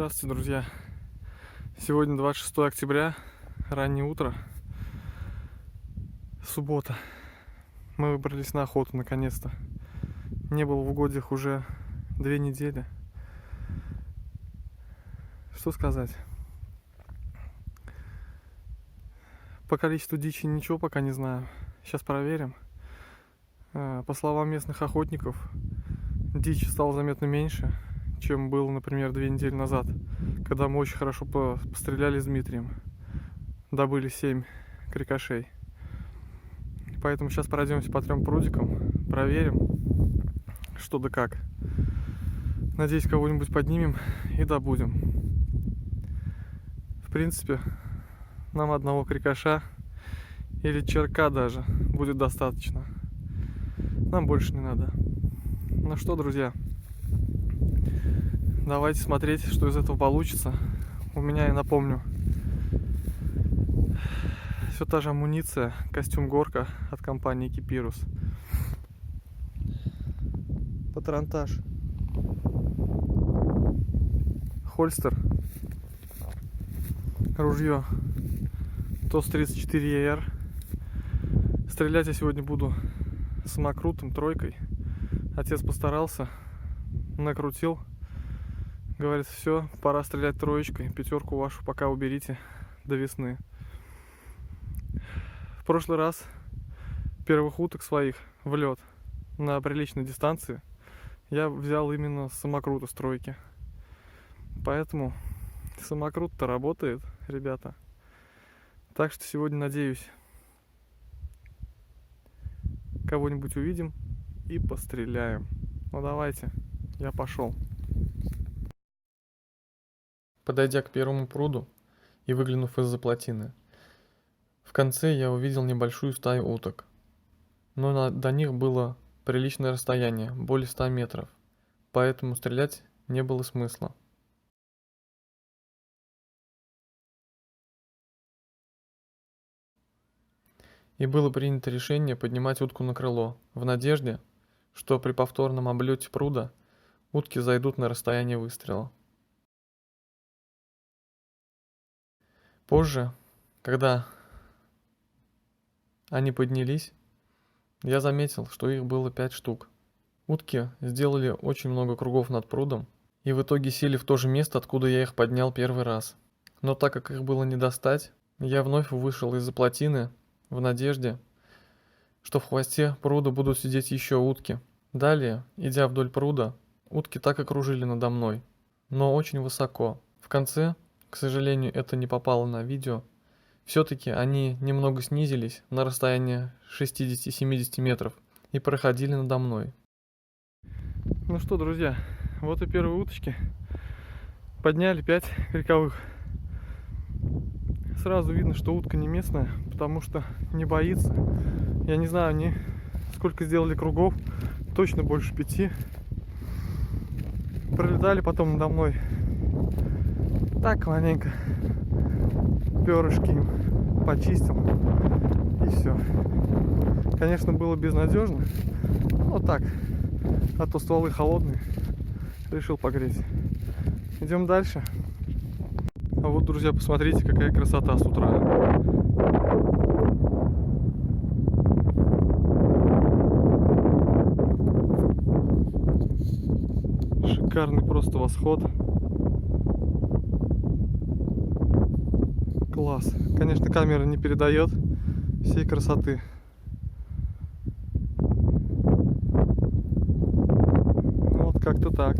Здравствуйте, друзья! Сегодня 26 октября, раннее утро, суббота. Мы выбрались на охоту наконец-то. Не был в угодьях уже 2 недели. Что сказать? По количеству дичи ничего пока не знаю. Сейчас проверим. По словам местных охотников, дичи стало заметно меньше, чем было, например, 2 недели назад, когда мы очень хорошо постреляли с Дмитрием. Добыли 7 крикошей. Поэтому сейчас пройдемся по 3 прудикам, проверим, что да как. Надеюсь, кого-нибудь поднимем и добудем. В принципе, нам одного крикоша или черка даже будет достаточно. Нам больше не надо. Ну что, друзья, давайте смотреть, что из этого получится. У меня, я напомню, все та же амуниция, костюм горка от компании Кипирус, патронтаж, хольстер, ружье ТОС-34ЕР. Стрелять я сегодня буду самокрутом, тройкой. Отец постарался, накрутил. Говорит, все, пора стрелять троечкой. 5 вашу пока уберите до весны. В прошлый раз первых уток своих в лед на приличной дистанции я взял именно с самокрута, с тройки. Поэтому самокрут-то работает, ребята. Так что сегодня, надеюсь, кого-нибудь увидим и постреляем. Ну давайте, я пошел. Подойдя к первому пруду и выглянув из-за плотины, в конце я увидел небольшую стаю уток. Но до них было приличное расстояние, более 100 метров, поэтому стрелять не было смысла. И было принято решение поднимать утку на крыло, в надежде, что при повторном облете пруда утки зайдут на расстояние выстрела. Позже, когда они поднялись, я заметил, что их было 5 штук. Утки сделали очень много кругов над прудом и в итоге сели в то же место, откуда я их поднял первый раз. Но так как их было не достать, я вновь вышел из-за плотины в надежде, что в хвосте пруда будут сидеть еще утки. Далее, идя вдоль пруда, утки так и кружили надо мной, но очень высоко. В конце, к сожалению, это не попало на видео, все-таки они немного снизились на расстояние 60-70 метров и проходили надо мной. Ну что, друзья, вот и первые уточки. Подняли 5 криковых. Сразу видно, что утка не местная, потому что не боится. Я не знаю, они сколько сделали кругов, точно больше 5. Пролетали потом надо мной. Так, маленько перышки им почистил. И все. Конечно, было безнадежно. Но так, а то стволы холодные. Решил погреть. Идем дальше. А вот, друзья, посмотрите, какая красота с утра. Шикарный просто восход. Класс. Конечно, камера не передает всей красоты. Ну, вот как-то так.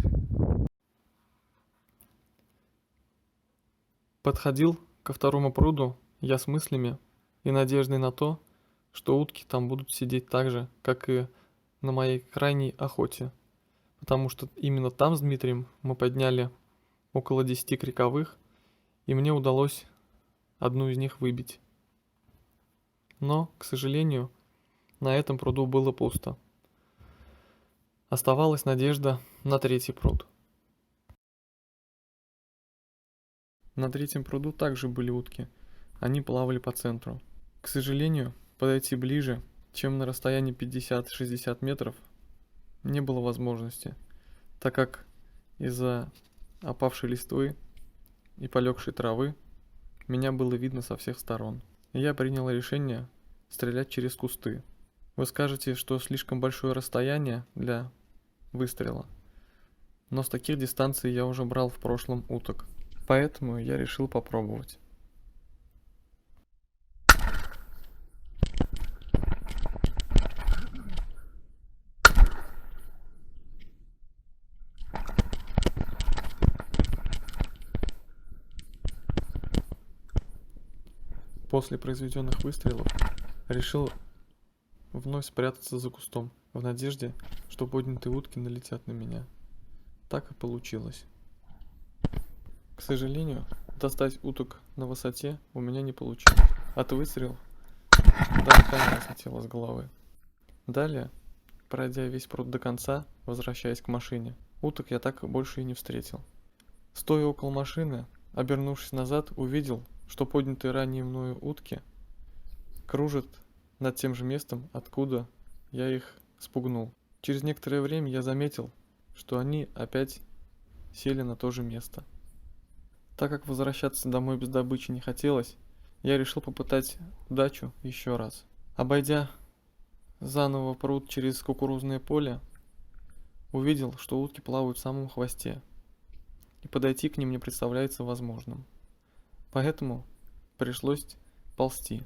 Подходил ко второму пруду я с мыслями и надеждой на то, что утки там будут сидеть так же, как и на моей крайней охоте. Потому что именно там с Дмитрием мы подняли около 10 криковых, и мне удалось одну из них выбить. Но, к сожалению, на этом пруду было пусто. Оставалась надежда на третий пруд. На третьем пруду также были утки. Они плавали по центру. К сожалению, подойти ближе, чем на расстоянии 50-60 метров, не было возможности, так как из-за опавшей листвы и полегшей травы меня было видно со всех сторон. И я принял решение стрелять через кусты. Вы скажете, что слишком большое расстояние для выстрела, но с таких дистанций я уже брал в прошлом уток, поэтому я решил попробовать. После произведенных выстрелов решил вновь спрятаться за кустом, в надежде, что поднятые утки налетят на меня. Так и получилось. К сожалению, достать уток на высоте у меня не получилось. От выстрелов даже камера слетела с головы. Далее, пройдя весь пруд до конца, возвращаясь к машине, уток я так больше и не встретил. Стоя около машины, обернувшись назад, увидел, что поднятые ранее мною утки кружат над тем же местом, откуда я их спугнул. Через некоторое время я заметил, что они опять сели на то же место. Так как возвращаться домой без добычи не хотелось, я решил попытать удачу еще раз. Обойдя заново пруд через кукурузное поле, увидел, что утки плавают в самом хвосте, и подойти к ним не представляется возможным. Поэтому пришлось ползти.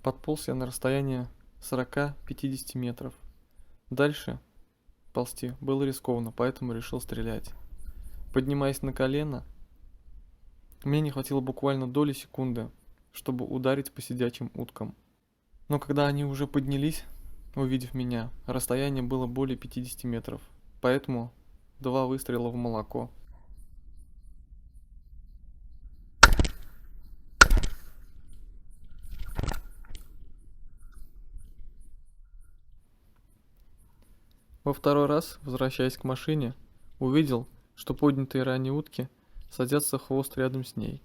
Подполз я на расстояние 40-50 метров. Дальше ползти было рискованно, поэтому решил стрелять. Поднимаясь на колено, мне не хватило буквально доли секунды, чтобы ударить по сидячим уткам. Но когда они уже поднялись, увидев меня, расстояние было более 50 метров, поэтому 2 выстрела в молоко. Во второй раз, возвращаясь к машине, увидел, что поднятые ранее утки садятся в хвост рядом с ней.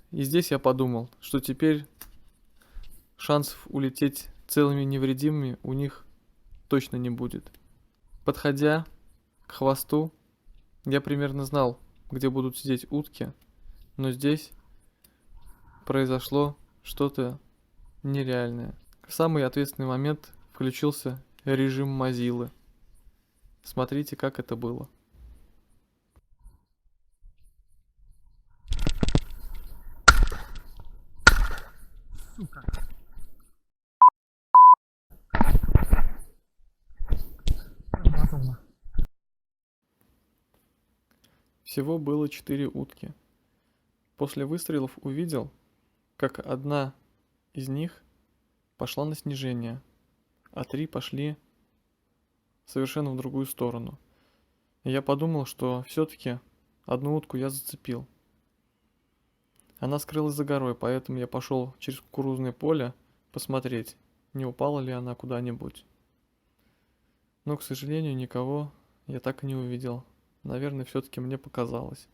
И здесь я подумал, что теперь шансов улететь целыми и невредимыми у них точно не будет. Подходя к хвосту, я примерно знал, где будут сидеть утки, но здесь произошло что-то нереальное. В самый ответственный момент включился режим Mozilla. Смотрите, как это было. Сука. Готово. Всего было 4 утки. После выстрелов увидел, как одна из них пошла на снижение, а 3 пошли совершенно в другую сторону. И я подумал, что все-таки одну утку я зацепил. Она скрылась за горой, поэтому я пошел через кукурузное поле посмотреть, не упала ли она куда-нибудь. Но, к сожалению, никого я так и не увидел. Наверное, все-таки мне показалось.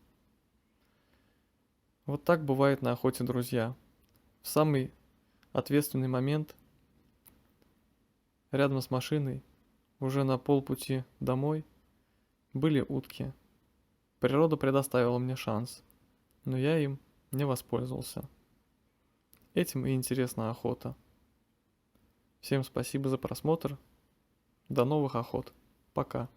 Вот так бывает на охоте, друзья. В самый ответственный момент, рядом с машиной, уже на полпути домой, были утки. Природа предоставила мне шанс, но я им не воспользовался. Этим и интересна охота. Всем спасибо за просмотр. До новых охот. Пока.